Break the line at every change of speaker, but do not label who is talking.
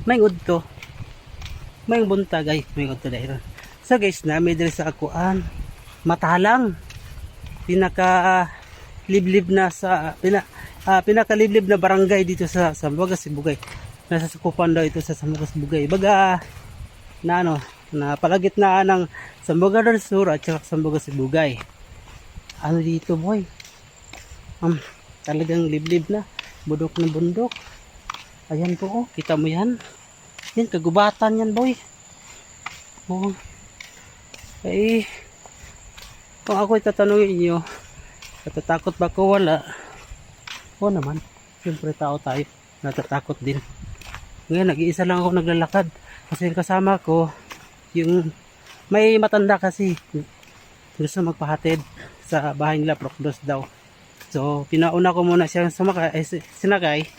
may to. May buntag ay may to dahil. So guys, na may diri sa akuan Matalang. Pinaka liblib na sa pinakaliblib na barangay dito sa Zamboanga, Sibugay. Nasa sakupan daw ito sa Zamboanga, Sibugay. Baga na ano, na palagitnaan ng Zamboanga del Sur at saka Zamboanga, Sibugay. Ano dito boy? Talagang liblib na. Bundok na bundok. Ayan po oh, kita mo yan. Yan, kagubatan yan boy. Oh. Eh, kung ako'y tatanungin nyo, natatakot ba ko? Wala. Oo naman. Siyempre tao tayo. Natatakot din. Ngayon, nag-iisa lang ako naglalakad. Kasi kasama ko, yung may matanda kasi gusto magpahatid sa bahay nila, Procdos daw. So, pinauna ko muna siyang sinakay.